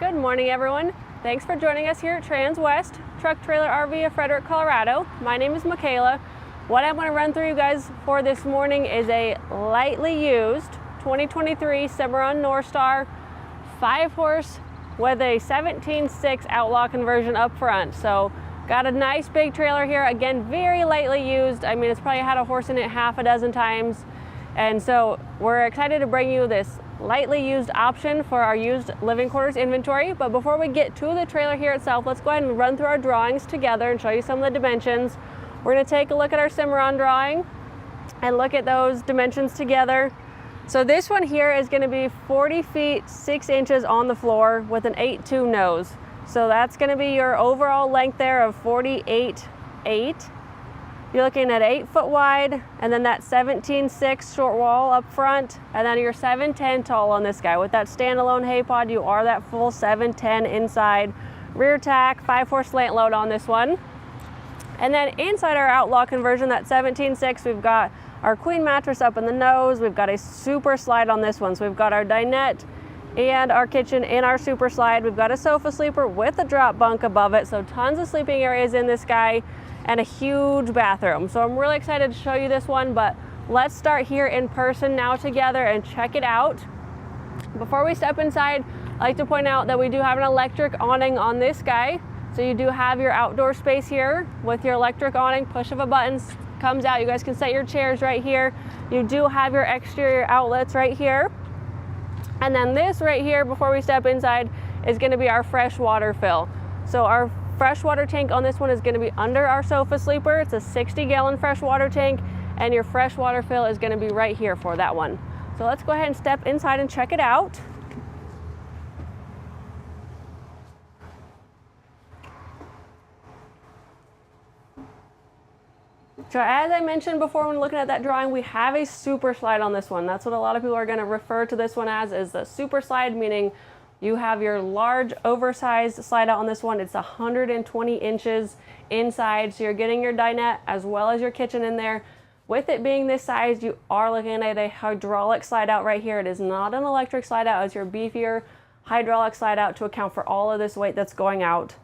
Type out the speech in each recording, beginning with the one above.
Good morning, everyone. Thanks for joining us here at Transwest Truck Trailer RV of Fredrick, Colorado. My name is Michaela. What I want to run through you guys for this morning is a lightly used 2023 Cimarron Norstar 5-horse with a 17.6 Outlaw conversion up front. So got a nice big trailer here. Again, very lightly used. I mean, it's probably had a horse in it half a dozen times. And so we're excited to bring you this lightly used option for our used living quarters inventory. But before we get to the trailer here itself, let's go ahead and run through our drawings together and show you some of the dimensions. We're going to take a look at our Cimarron drawing and look at those dimensions together. So this one here is going to be 40 feet 6 inches on the floor with an 8.2 nose. So that's going to be your overall length there of 48.8. You're looking at 8 foot wide, and then that 17.6 short wall up front, and then you're 7.10 tall on this guy. With that standalone hay pod, you are that full 7.10 inside. Rear tack, 5-horse slant load on this one. And then inside our Outlaw conversion, that 17.6, we've got our queen mattress up in the nose. We've got a super slide on this one. So we've got our dinette and our kitchen in our super slide. We've got a sofa sleeper with a drop bunk above it. So tons of sleeping areas in this guy, and a huge bathroom. So I'm really excited to show you this one, but let's start here in person now together and check it out. Before we step inside, I'd like to point out that we do have an electric awning on this guy. So you do have your outdoor space here with your electric awning. Push of a button comes out. You guys can set your chairs right here. You do have your exterior outlets right here. And then this right here, before we step inside, is gonna be our fresh water fill. So our freshwater tank on this one is going to be under our sofa sleeper. It's a 60-gallon freshwater tank, and your freshwater fill is going to be right here for that one. So let's go ahead and step inside and check it out. So as I mentioned before when looking at that drawing, we have a super slide on this one. That's what a lot of people are going to refer to this one as, is the super slide, meaning you have your large oversized slide out on this one. It's 120 inches inside, so you're getting your dinette as well as your kitchen in there. With it being this size, you are looking at a hydraulic slide out right here. It is not an electric slide out. It's your beefier hydraulic slide out to account for all of this weight that's going out.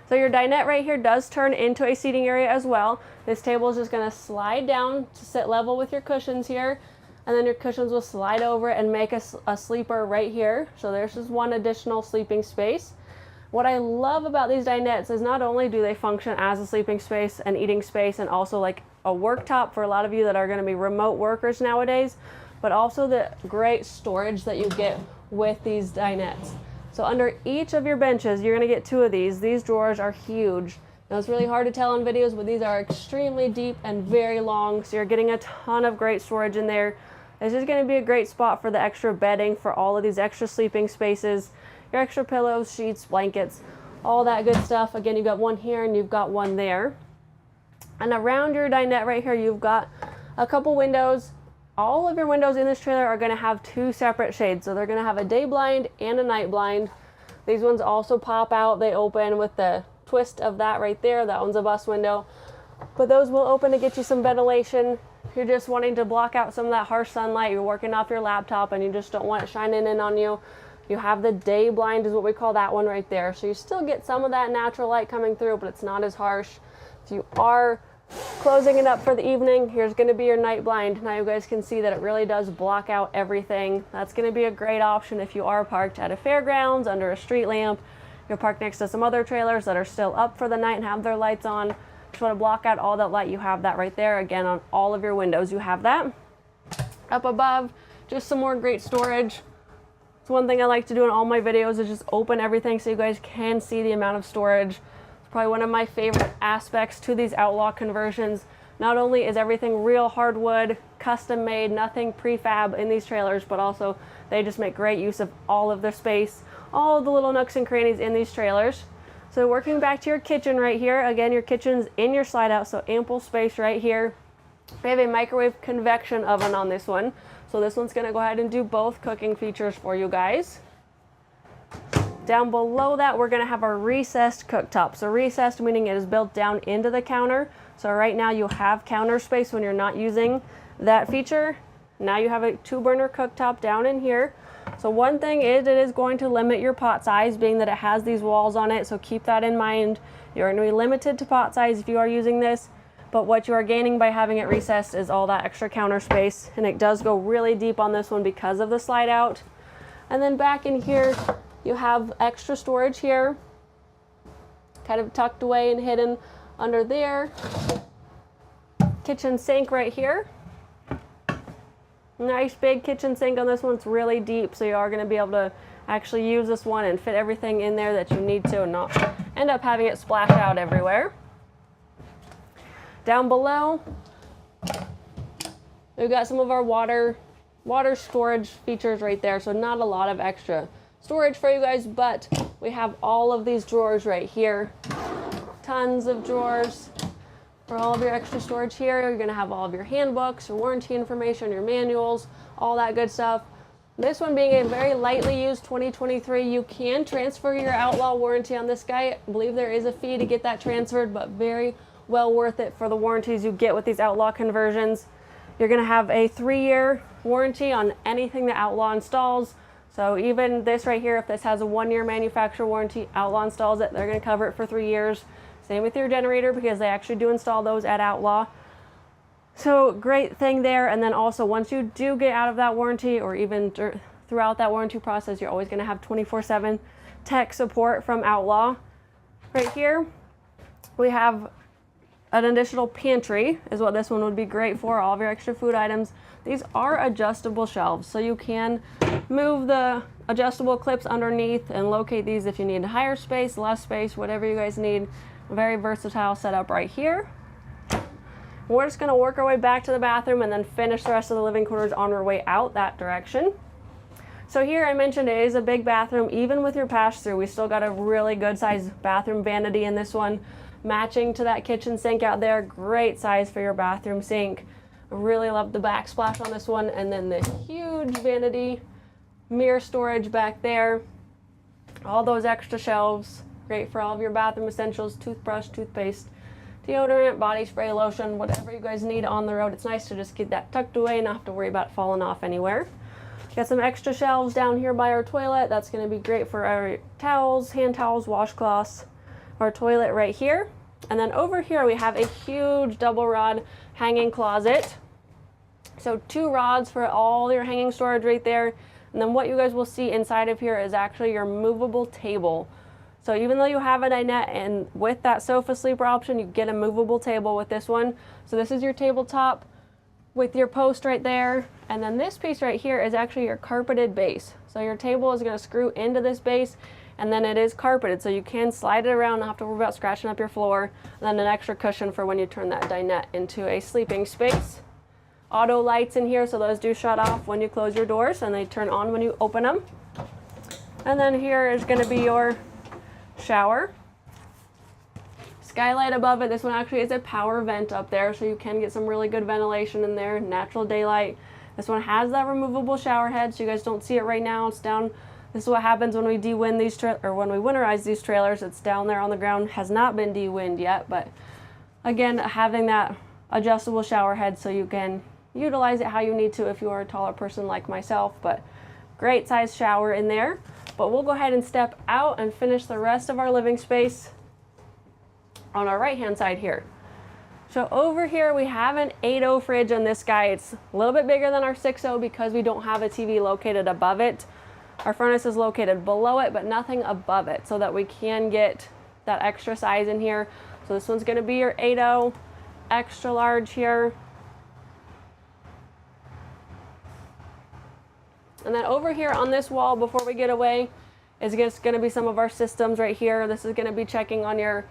So your dinette right here does turn into a seating area as well. This table is just going to slide down to sit level with your cushions here. And then your cushions will slide over and make a sleeper right here. So there's just one additional sleeping space. What I love about these dinettes is not only do they function as a sleeping space and eating space and also like a worktop for a lot of you that are going to be remote workers nowadays, but also the great storage that you get with these dinettes. So under each of your benches, you're going to get 2 of these. These drawers are huge. Now it's really hard to tell in videos, but these are extremely deep and very long. So you're getting a ton of great storage in there. This is going to be a great spot for the extra bedding, for all of these extra sleeping spaces, your extra pillows, sheets, blankets, all that good stuff. Again, you've got one here and you've got one there. And around your dinette right here, you've got a couple windows. All of your windows in this trailer are going to have 2 separate shades. So they're going to have a day blind and a night blind. These ones also pop out. They open with the twist of that right there. That one's a bus window. But those will open to get you some ventilation. If you're just wanting to block out some of that harsh sunlight, you're working off your laptop and you just don't want it shining in on you, you have the day blind is what we call that one right there. So you still get some of that natural light coming through, but it's not as harsh. If you are closing it up for the evening, here's going to be your night blind. Now you guys can see that it really does block out everything. That's going to be a great option if you are parked at a fairgrounds under a street lamp. You're parked next to some other trailers that are still up for the night and have their lights on. Just want to block out all that light, you have that right there. Again, on all of your windows you have that. Up above, just some more great storage. It's one thing I like to do in all my videos is just open everything so you guys can see the amount of storage. It's probably one of my favorite aspects to these Outlaw conversions. Not only is everything real hardwood, custom made, nothing prefab in these trailers, but also they just make great use of all of their space, all the little nooks and crannies in these trailers. So working back to your kitchen right here, again, your kitchen's in your slide out, so ample space right here. We have a microwave convection oven on this one. So this one's gonna go ahead and do both cooking features for you guys. Down below that, we're gonna have our recessed cooktop. So recessed meaning it is built down into the counter. So right now you have counter space when you're not using that feature. Now you have a 2-burner cooktop down in here. So one thing is it is going to limit your pot size, being that it has these walls on it, so keep that in mind. You're going to be limited to pot size if you are using this, but what you are gaining by having it recessed is all that extra counter space, and it does go really deep on this one because of the slide out. And then back in here, you have extra storage here, kind of tucked away and hidden under there. Kitchen sink right here. Nice big kitchen sink on this one. It's really deep, so you are going to be able to actually use this one and fit everything in there that you need to and not end up having it splash out everywhere. Down below, we've got some of our water storage features right there, so not a lot of extra storage for you guys, but we have all of these drawers right here. Tons of drawers for all of your extra storage here. You're going to have all of your handbooks, your warranty information, your manuals, all that good stuff. This one being a very lightly used 2023, you can transfer your Outlaw warranty on this guy. I believe there is a fee to get that transferred, but very well worth it for the warranties you get with these Outlaw conversions. You're going to have a 3-year warranty on anything that Outlaw installs. So even this right here, if this has a 1-year manufacturer warranty, Outlaw installs it, they're going to cover it for 3 years. Same with your generator, because they actually do install those at Outlaw. So great thing there. And then also, once you do get out of that warranty, or even throughout that warranty process, you're always going to have 24/7 tech support from Outlaw. Right here, we have an additional pantry, is what this one would be great for, all of your extra food items. These are adjustable shelves, so you can move the adjustable clips underneath and locate these if you need higher space, less space, whatever you guys need. Very versatile setup right here. We're just going to work our way back to the bathroom and then finish the rest of the living quarters on our way out that direction. So here I mentioned it is a big bathroom. Even with your pass-through, we still got a really good size bathroom vanity in this one, matching to that kitchen sink out there. Great size for your bathroom sink. I really love the backsplash on this one, and then the huge vanity mirror storage back there. All those extra shelves, great for all of your bathroom essentials: toothbrush, toothpaste, deodorant, body spray, lotion, whatever you guys need on the road. It's nice to just get that tucked away and not have to worry about it falling off anywhere. Got some extra shelves down here by our toilet. That's going to be great for our towels, hand towels, washcloths. Our toilet right here. And then over here we have a huge double rod hanging closet. So 2 rods for all your hanging storage right there. And then what you guys will see inside of here is actually your movable table. So even though you have a dinette, and with that sofa sleeper option, you get a movable table with this one. So this is your tabletop with your post right there. And then this piece right here is actually your carpeted base. So your table is going to screw into this base, and then it is carpeted, so you can slide it around, not have to worry about scratching up your floor. And then an extra cushion for when you turn that dinette into a sleeping space. Auto lights in here, so those do shut off when you close your doors, and they turn on when you open them. And then here is going to be your shower. Skylight above it. This one actually is a power vent up there, so you can get some really good ventilation in there, natural daylight. This one has that removable shower head, so you guys don't see it right now. It's down. This is what happens when we de-wind these when we winterize these trailers. It's down there on the ground, has not been de-wind yet, but again, having that adjustable shower head so you can utilize it how you need to if you are a taller person like myself. But great size shower in there. But we'll go ahead and step out and finish the rest of our living space on our right hand side here. So over here we have an 8.0 fridge on this guy. It's a little bit bigger than our 6.0 because we don't have a TV located above it. Our furnace is located below it, but nothing above it, so that we can get that extra size in here. So this one's going to be your 8.0 extra large here. And then over here on this wall, before we get away, is just going to be some of our systems right here. This is going to be checking on your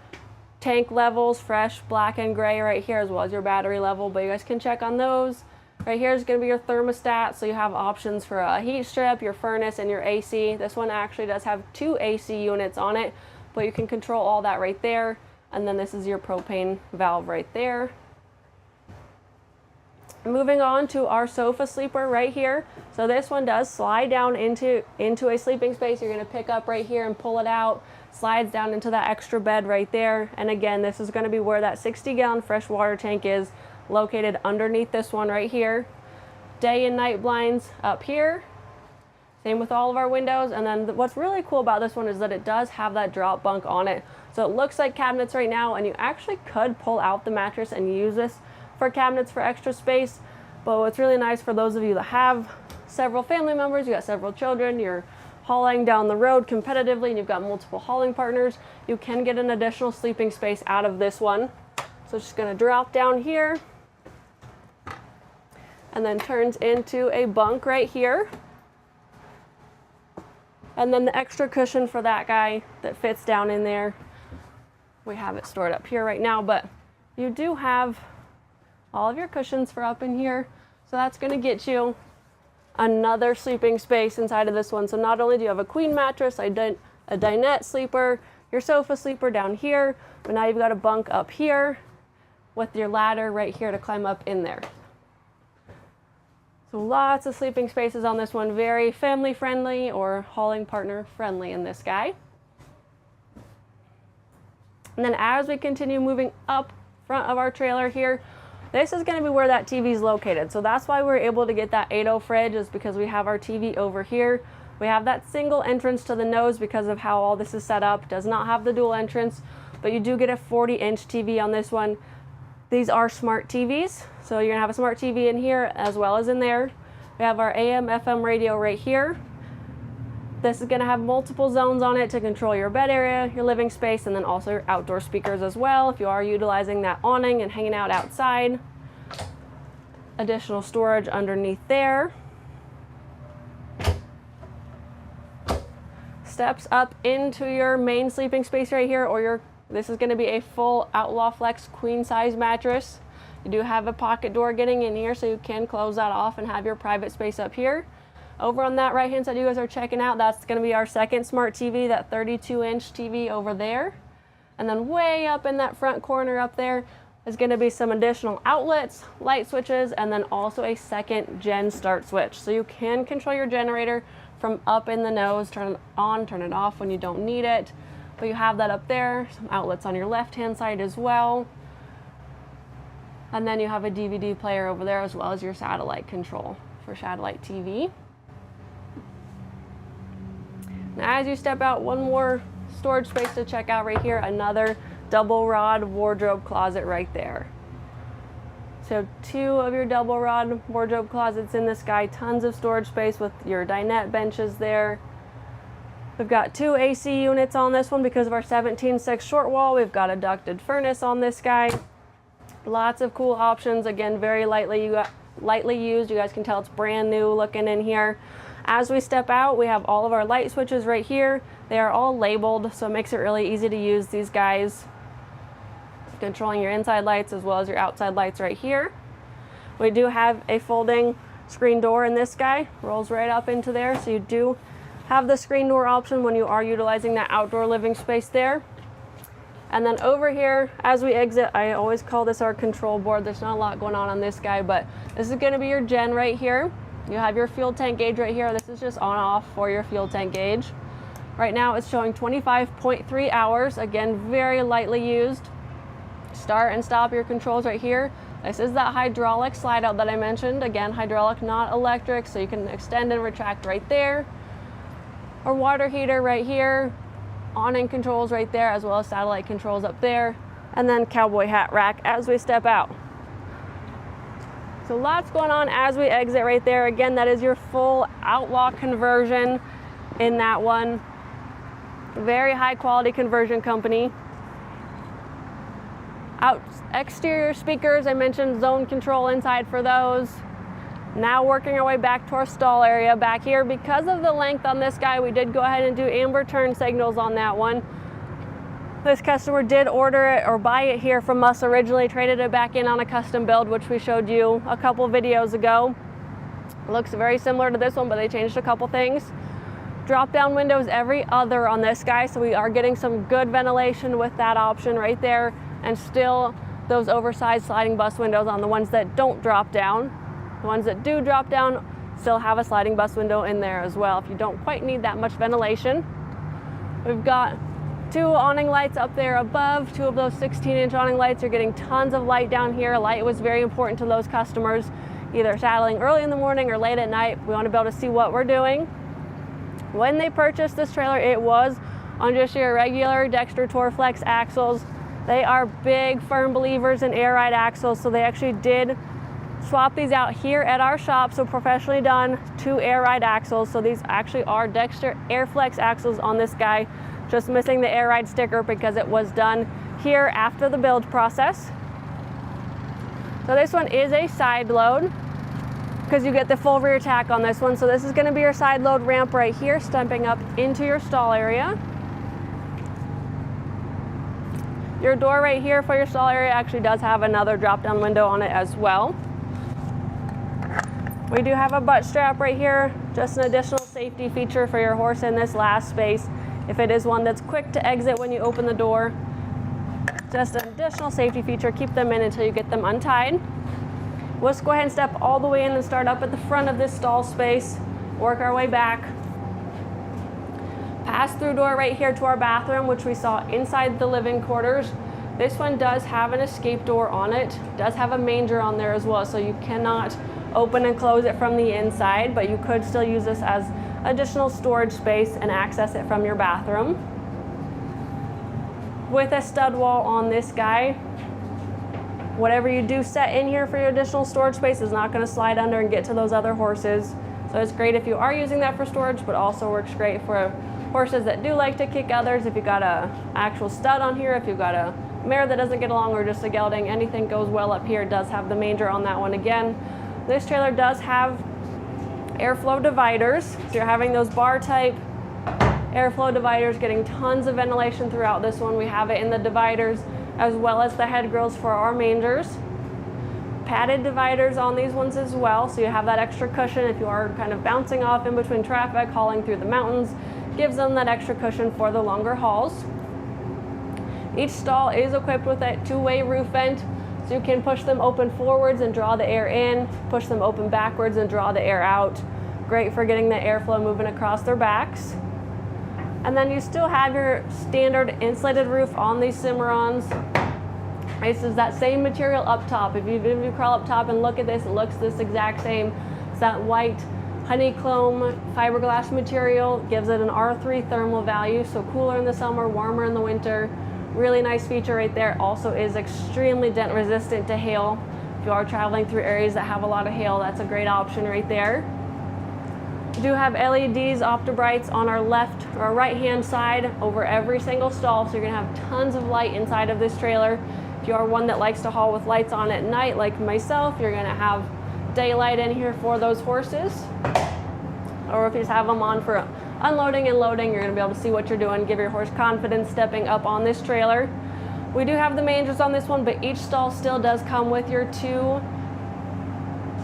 tank levels, fresh, black, and gray right here, as well as your battery level, but you guys can check on those. Right here is going to be your thermostat, so you have options for a heat strip, your furnace, and your AC. This one actually does have 2 AC units on it, but you can control all that right there. And then this is your propane valve right there. Moving on to our sofa sleeper right here. So this one does slide down into a sleeping space. You're going to pick up right here and pull it out. Slides down into that extra bed right there. And again, this is going to be where that 60-gallon fresh water tank is, located underneath this one right here. day and night blinds up here. Same with all of our windows. And then what's really cool about this one is that it does have that drop bunk on it. So it looks like cabinets right now, and you actually could pull out the mattress and use this for cabinets for extra space. But what's really nice for those of you that have several family members, you got several children, you're hauling down the road competitively and you've got multiple hauling partners, you can get an additional sleeping space out of this one. So it's just gonna drop down here and then turns into a bunk right here. And then the extra cushion for that guy that fits down in there. We have it stored up here right now, but you do have all of your cushions for up in here. So that's gonna get you another sleeping space inside of this one. So not only do you have a queen mattress, a dinette sleeper, your sofa sleeper down here, but now you've got a bunk up here with your ladder right here to climb up in there. So lots of sleeping spaces on this one, very family friendly or hauling partner friendly in this guy. And then as we continue moving up front of our trailer here, this is going to be where that TV is located. So that's why we're able to get that 8.0 fridge, is because we have our TV over here. We have that single entrance to the nose because of how all this is set up. Does not have the dual entrance, but you do get a 40-inch TV on this one. These are smart TVs, so you're gonna have a smart TV in here as well as in there. We have our AM, FM radio right here. This is gonna have multiple zones on it to control your bed area, your living space, and then also your outdoor speakers as well if you are utilizing that awning and hanging out outside. Additional storage underneath there. Steps up into your main sleeping space right here, or this is going to be a full Outlaw Flex queen size mattress. You do have a pocket door getting in here, so you can close that off and have your private space up here. Over on that right hand side you guys are checking out, that's going to be our second smart TV, that 32-inch TV over there. And then way up in that front corner up there is going to be some additional outlets, light switches, and then also a second gen start switch. So you can control your generator from up in the nose, turn it on, turn it off when you don't need it. But you have that up there, some outlets on your left-hand side as well. And then you have a DVD player over there as well as your satellite control for satellite TV. Now as you step out, one more storage space to check out right here, another double rod wardrobe closet right there. So 2 of your double rod wardrobe closets in this guy, tons of storage space with your dinette benches there. We've got 2 AC units on this one because of our 17.6 short wall. We've got a ducted furnace on this guy. Lots of cool options. Again, very lightly used. You guys can tell it's brand new looking in here. As we step out, we have all of our light switches right here. They are all labeled, so it makes it really easy to use these guys. Controlling your inside lights as well as your outside lights right here. We do have a folding screen door in this guy. Rolls right up into there, so you do have the screen door option when you are utilizing that outdoor living space there. And then over here, as we exit, I always call this our control board. There's not a lot going on this guy, but this is going to be your gen right here. You have your fuel tank gauge right here. This is just on off for your fuel tank gauge. Right now it's showing 25.3 hours. Again, very lightly used. Start and stop your controls right here. This is that hydraulic slide out that I mentioned. Again, hydraulic, not electric, so you can extend and retract right there. Our water heater right here, awning controls right there, as well as satellite controls up there, and then cowboy hat rack as we step out. So lots going on as we exit right there. Again, that is your full Outlaw conversion in that one. Very high quality conversion company. Exterior speakers, I mentioned zone control inside for those. Now working our way back to our stall area back here. Because of the length on this guy, we did go ahead and do amber turn signals on that one. This customer did order it or buy it here from us originally, traded it back in on a custom build, which we showed you a couple videos ago. It looks very similar to this one, but they changed a couple things. Drop down windows every other on this guy, so we are getting some good ventilation with that option right there, and still those oversized sliding bus windows on the ones that don't drop down. The ones that do drop down still have a sliding bus window in there as well if you don't quite need that much ventilation. We've got 2 awning lights up there above. 2 of those 16-inch awning lights. You're getting tons of light down here. Light was very important to those customers. either saddling early in the morning or late at night. We want to be able to see what we're doing. When they purchased this trailer, it was on just your regular Dexter Torflex axles. They are big, firm believers in air ride axles, so they actually did swap these out here at our shop, so professionally done, to air ride axles. So these actually are Dexter Airflex axles on this guy, just missing the air ride sticker because it was done here after the build process. So this one is a side load because you get the full rear tack on this one. So this is going to be your side load ramp right here, stepping up into your stall area. Your door right here for your stall area actually does have another drop down window on it as well. We do have a butt strap right here, just an additional safety feature for your horse in this last space. If it is one that's quick to exit when you open the door, just an additional safety feature. Keep them in until you get them untied. Let's go ahead and step all the way in and start up at the front of this stall space, work our way back. Pass through door right here to our bathroom, which we saw inside the living quarters. This one does have an escape door on it, does have a manger on there as well, so you cannot open and close it from the inside, but you could still use this as additional storage space and access it from your bathroom. With a stud wall on this guy, whatever you do set in here for your additional storage space is not going to slide under and get to those other horses. So it's great if you are using that for storage, but also works great for horses that do like to kick others. If you've got a actual stud on here, if you've got a mare that doesn't get along, or just a gelding, anything goes well up here. It does have the manger on that one again. This trailer does have airflow dividers, so you're having those bar type airflow dividers, getting tons of ventilation throughout this one. We have it in the dividers as well as the head grills for our mangers. Padded dividers on these ones as well, so you have that extra cushion if you are kind of bouncing off in between traffic, hauling through the mountains. Gives them that extra cushion for the longer hauls. Each stall is equipped with a two-way roof vent, so you can push them open forwards and draw the air in, push them open backwards and draw the air out. Great for getting the airflow moving across their backs. And then you still have your standard insulated roof on these Cimarrons. This is that same material up top. If you crawl up top and look at this, it looks this exact same. It's that white honeycomb fiberglass material, gives it an R3 thermal value, so cooler in the summer, warmer in the winter. Really nice feature right there. Also is extremely dent resistant to hail. If you are traveling through areas that have a lot of hail, that's a great option right there. We do have LEDs, Optobrights on our left or right hand side over every single stall, so you're gonna have tons of light inside of this trailer. If you are one that likes to haul with lights on at night like myself, you're gonna have daylight in here for those horses. Or if you just have them on for unloading and loading, you're gonna be able to see what you're doing, give your horse confidence stepping up on this trailer. We do have the mangers on this one, but each stall still does come with your two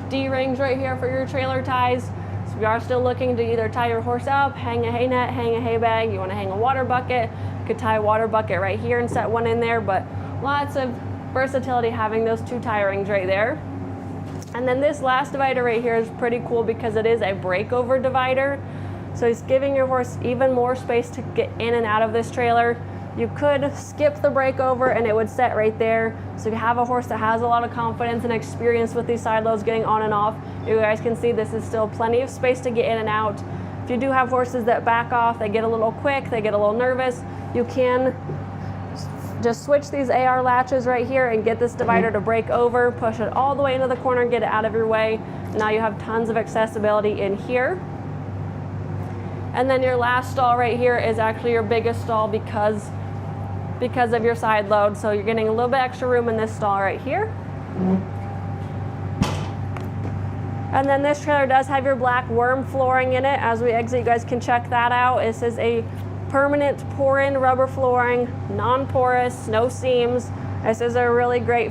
D-rings right here for your trailer ties. So if you are still looking to either tie your horse up, hang a hay net, hang a hay bag, you wanna hang a water bucket, you could tie a water bucket right here and set one in there, but lots of versatility having those two tie rings right there. And then this last divider right here is pretty cool because it is a breakover divider. So it's giving your horse even more space to get in and out of this trailer. You could skip the breakover and it would set right there. So if you have a horse that has a lot of confidence and experience with these side loads getting on and off, you guys can see this is still plenty of space to get in and out. If you do have horses that back off, they get a little quick, they get a little nervous, you can just switch these AR latches right here and get this divider to break over, push it all the way into the corner and get it out of your way. Now you have tons of accessibility in here. And then your last stall right here is actually your biggest stall because of your side load. So you're getting a little bit extra room in this stall right here. And then this trailer does have your black Werm flooring in it. As we exit, you guys can check that out. This is a permanent pour-in rubber flooring, non-porous, no seams. This is a really great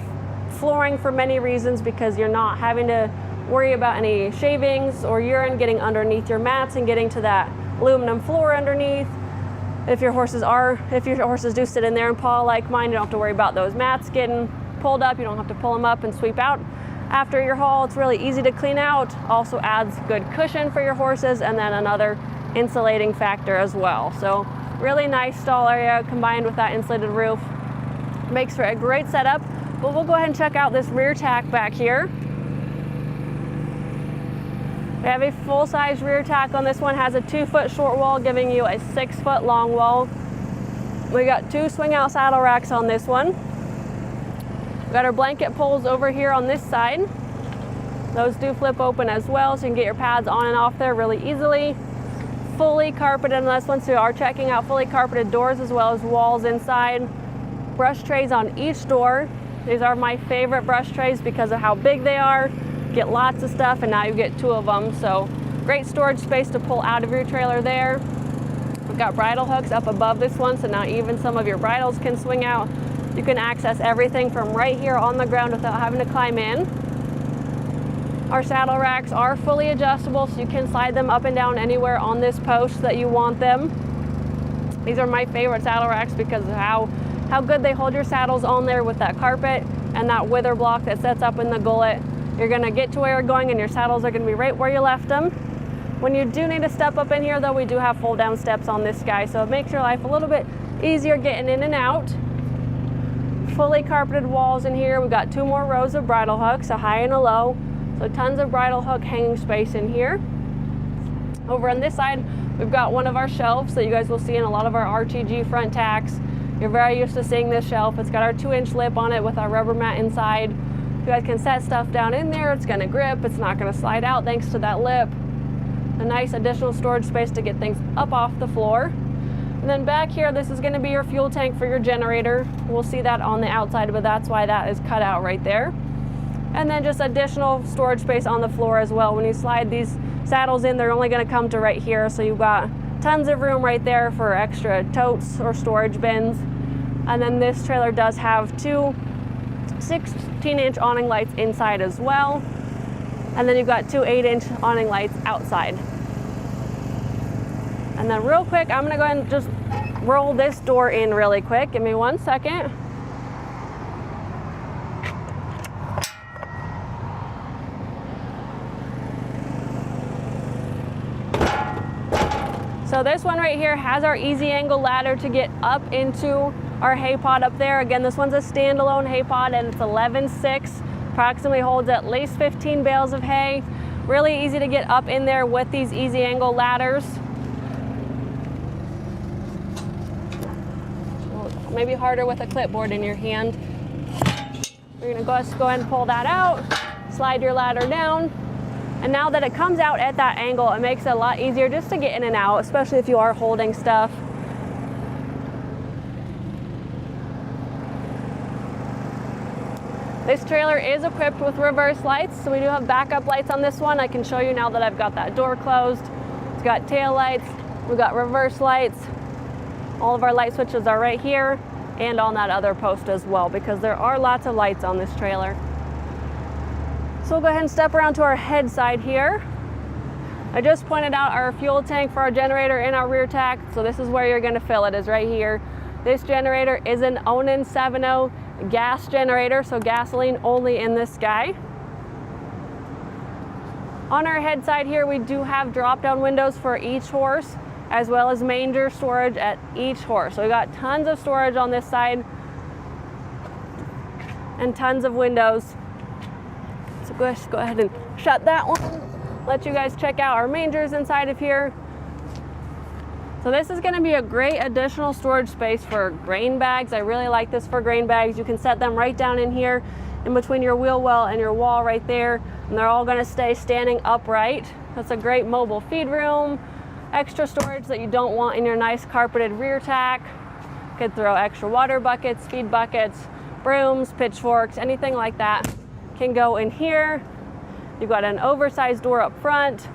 flooring for many reasons because you're not having to worry about any shavings or urine getting underneath your mats and getting to that aluminum floor underneath. If your horses do sit in there and paw like mine, you don't have to worry about those mats getting pulled up. You don't have to pull them up and sweep out after your haul. It's really easy to clean out. Also adds good cushion for your horses and then another insulating factor as well. So really nice stall area combined with that insulated roof. Makes for a great setup. But we'll go ahead and check out this rear tack back here. We have a full-size rear tack on this one. Has a 2-foot short wall, giving you a 6-foot long wall. We got 2 swing-out saddle racks on this one. We got our blanket poles over here on this side. Those do flip open as well, so you can get your pads on and off there really easily. Fully carpeted on this one, so you are checking out fully carpeted doors as well as walls inside. Brush trays on each door. These are my favorite brush trays because of how big they are. Get lots of stuff, and now you get 2 of them, so great storage space to pull out of your trailer there. We've got bridle hooks up above this one, so now even some of your bridles can swing out. You can access everything from right here on the ground without having to climb in. Our saddle racks are fully adjustable, so you can slide them up and down anywhere on this post that you want them. These are my favorite saddle racks because of how good they hold your saddles on there with that carpet and that wither block that sets up in the gullet. You're gonna get to where you're going and your saddles are gonna be right where you left them. When you do need to step up in here though, we do have fold down steps on this guy, so it makes your life a little bit easier getting in and out. Fully carpeted walls in here. We've got 2 more rows of bridle hooks, a high and a low. So tons of bridle hook hanging space in here. Over on this side, we've got one of our shelves that you guys will see in a lot of our RTG front tacks. You're very used to seeing this shelf. It's got our 2-inch lip on it with our rubber mat inside. You guys can set stuff down in there. It's gonna grip. It's not gonna slide out thanks to that lip. A nice additional storage space to get things up off the floor. And then back here, this is gonna be your fuel tank for your generator. We'll see that on the outside, but that's why that is cut out right there. And then just additional storage space on the floor as well. When you slide these saddles in, they're only gonna come to right here, so you've got tons of room right there for extra totes or storage bins. And then this trailer does have 2 16-inch awning lights inside as well. And then you've got 2 8-inch awning lights outside. And then real quick, I'm gonna go ahead and just roll this door in really quick. Give me 1 second. So this one right here has our easy angle ladder to get up into our hay pod up there. Again, this one's a standalone hay pod and it's 11.6. Approximately holds at least 15 bales of hay. Really easy to get up in there with these easy angle ladders. Maybe harder with a clipboard in your hand. We're gonna go ahead and pull that out, slide your ladder down. And now that it comes out at that angle, it makes it a lot easier just to get in and out, especially if you are holding stuff. This trailer is equipped with reverse lights, so we do have backup lights on this one. I can show you now that I've got that door closed. It's got tail lights, we've got reverse lights. All of our light switches are right here and on that other post as well, because there are lots of lights on this trailer. So we'll go ahead and step around to our head side here. I just pointed out our fuel tank for our generator in our rear tack, so this is where you're gonna fill it, is right here. This generator is an Onan 7.0 gas generator, so gasoline only in this guy. On our head side here, we do have drop-down windows for each horse, as well as manger storage at each horse. So we got tons of storage on this side and tons of windows. So go ahead and shut that one. Let you guys check out our mangers inside of here. So this is gonna be a great additional storage space for grain bags. I really like this for grain bags. You can set them right down in here in between your wheel well and your wall right there, and they're all gonna stay standing upright. That's a great mobile feed room. Extra storage that you don't want in your nice carpeted rear tack. Could throw extra water buckets, feed buckets, brooms, pitchforks, anything like that can go in here. You've got an oversized door up front.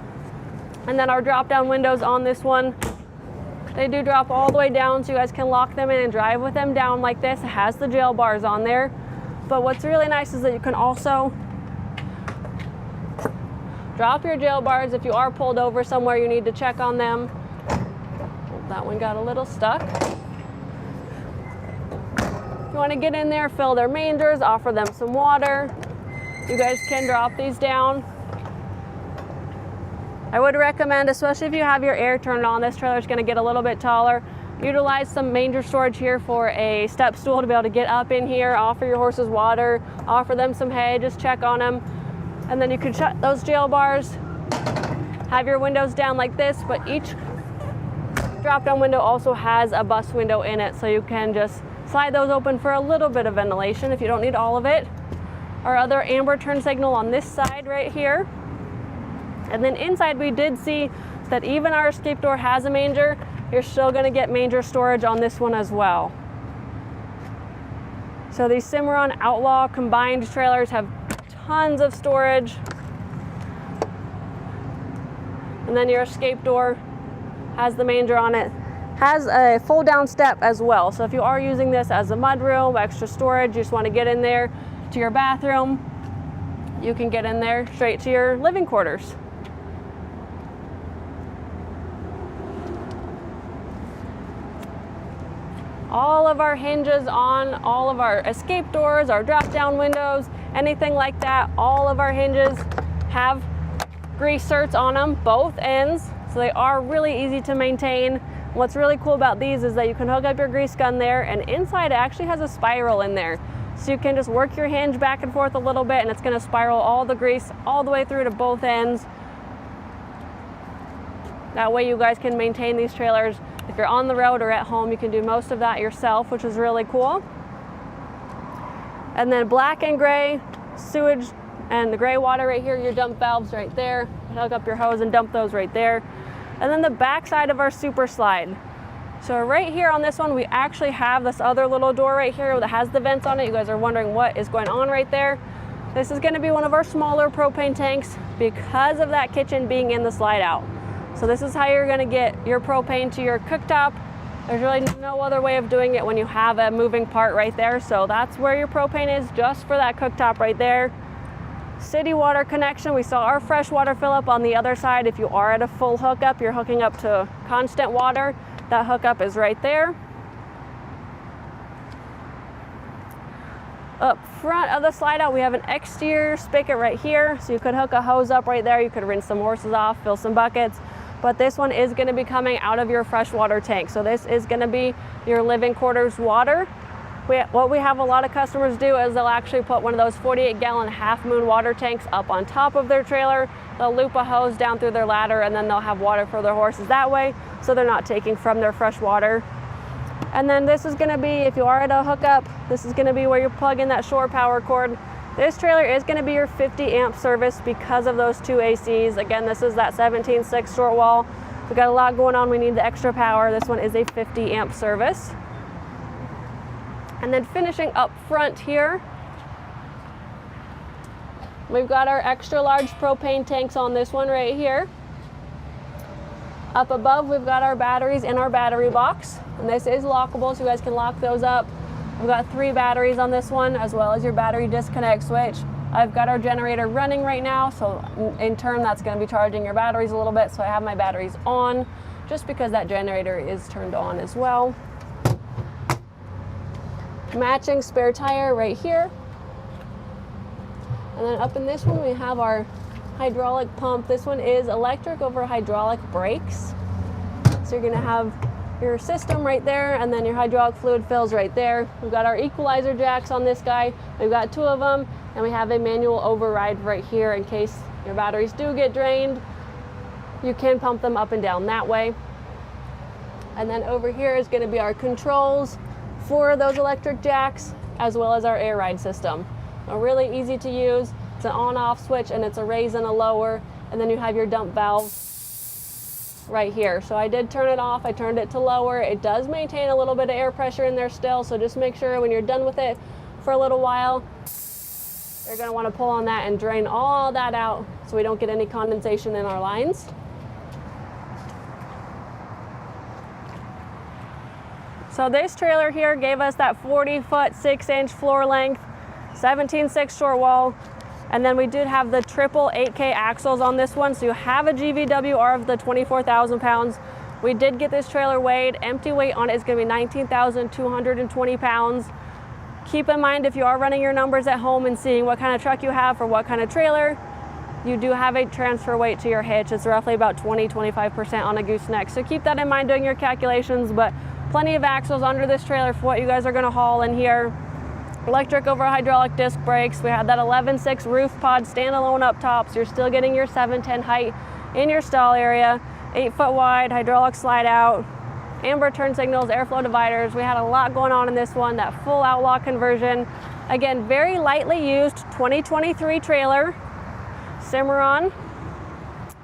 And then our drop down windows on this one, they do drop all the way down, so you guys can lock them in and drive with them down like this. It has the jail bars on there. But what's really nice is that you can also drop your jail bars if you are pulled over somewhere you need to check on them. Oh, that one got a little stuck. If you want to get in there, fill their mangers, offer them some water, you guys can drop these down. I would recommend, especially if you have your air turned on, this trailer is going to get a little bit taller. Utilize some manger storage here for a step stool to be able to get up in here, offer your horses water, offer them some hay, just check on them. And then you can shut those jail bars have your windows down like this, but each drop-down window also has a bus window in it, so you can just slide those open for a little bit of ventilation if you don't need all of it. Our other amber turn signal on this side right here. And then inside we did see that even our escape door has a manger. You're still gonna get manger storage on this one as well. So these Cimarron Outlaw combined trailers have tons of storage. And then your escape door has the manger on it. Has a fold down step as well. So if you are using this as a mudroom, extra storage, you just want to get in there to your bathroom, you can get in there straight to your living quarters. All of our hinges on all of our escape doors, our drop down windows, anything like that, all of our hinges have grease certs on them, both ends. So they are really easy to maintain. What's really cool about these is that you can hook up your grease gun there, and inside it actually has a spiral in there. So you can just work your hinge back and forth a little bit and it's gonna spiral all the grease all the way through to both ends. That way you guys can maintain these trailers. If you're on the road or at home, you can do most of that yourself, which is really cool. And then black and gray sewage and the gray water right here, your dump valves right there. Hook up your hose and dump those right there. And then the back side of our super slide. So right here on this one, we actually have this other little door right here that has the vents on it. You guys are wondering what is going on right there. This is gonna be one of our smaller propane tanks because of that kitchen being in the slide out. So this is how you're gonna get your propane to your cooktop. There's really no other way of doing it when you have a moving part right there. So that's where your propane is, just for that cooktop right there. City water connection, we saw our fresh water fill up on the other side. If you are at a full hookup, you're hooking up to constant water. That hookup is right there. Up front of the slide out, we have an exterior spigot right here. So you could hook a hose up right there. You could rinse some horses off, fill some buckets. But this one is gonna be coming out of your freshwater tank. So this is gonna be your living quarters water. What we have a lot of customers do is they'll actually put one of those 48-gallon half moon water tanks up on top of their trailer. They'll loop a hose down through their ladder and then they'll have water for their horses that way, so they're not taking from their fresh water. And then this is gonna be, if you are at a hookup, this is gonna be where you plug in that shore power cord. This trailer is gonna be your 50 amp service because of those two ACs. Again, this is that 17.6 short wall. We got a lot going on, we need the extra power. This one is a 50 amp service. And then finishing up front here, we've got our extra large propane tanks on this one right here. Up above, we've got our batteries in our battery box. And this is lockable, so you guys can lock those up. We've got 3 batteries on this one, as well as your battery disconnect switch. I've got our generator running right now, so in turn, that's gonna be charging your batteries a little bit. So I have my batteries on, just because that generator is turned on as well. Matching spare tire right here. And then up in this one we have our hydraulic pump. This one is electric over hydraulic brakes. So you're gonna have your system right there and then your hydraulic fluid fills right there. We've got our equalizer jacks on this guy. We've got 2 of them, and we have a manual override right here in case your batteries do get drained. You can pump them up and down that way. And then over here is gonna be our controls for those electric jacks, as well as our air ride system. Really easy to use. It's an on-off switch and it's a raise and a lower, and then you have your dump valve right here. So I did turn it off, I turned it to lower. It does maintain a little bit of air pressure in there still, so just make sure when you're done with it for a little while, you're gonna wanna pull on that and drain all that out so we don't get any condensation in our lines. So this trailer here gave us that 40-foot, 6-inch floor length, 17.6 short wall, and then we did have the triple 8K axles on this one. So you have a GVWR of the 24,000 pounds. We did get this trailer weighed. Empty weight on it is gonna be 19,220 pounds. Keep in mind, if you are running your numbers at home and seeing what kind of truck you have for what kind of trailer, you do have a transfer weight to your hitch. It's roughly about 20-25% on a gooseneck. So keep that in mind doing your calculations, but plenty of axles under this trailer for what you guys are gonna haul in here. Electric over hydraulic disc brakes. We had that 11.6 roof pod standalone up top, so you're still getting your 710 height in your stall area. 8-foot wide, hydraulic slide out, amber turn signals, airflow dividers. We had a lot going on in this one, that full outlaw conversion. Again, very lightly used 2023 trailer, Cimarron.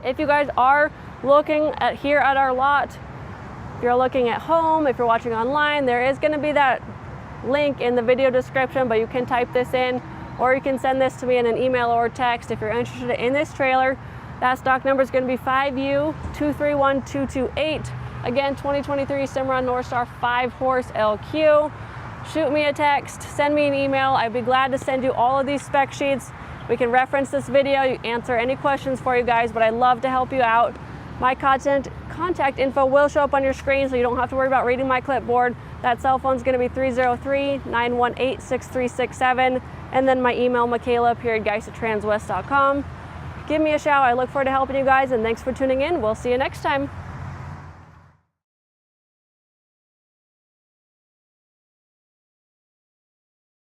If you guys are looking at here at our lot, if you're looking at home, if you're watching online, there is gonna be that link in the video description, but you can type this in or you can send this to me in an email or text if you're interested in this trailer. That stock number is going to be 5U231228. Again, 2023 Cimarron Norstar 5-horse LQ. Shoot me a text, send me an email. I'd be glad to send you all of these spec sheets. We can reference this video, answer any questions for you guys, but I'd love to help you out. My contact info will show up on your screen, so you don't have to worry about reading my clipboard. That cell phone is going to be 303-918-6367, and then my email, Michaela.Geist@transwest.com. Give me a shout. I look forward to helping you guys, and thanks for tuning in. We'll see you next time.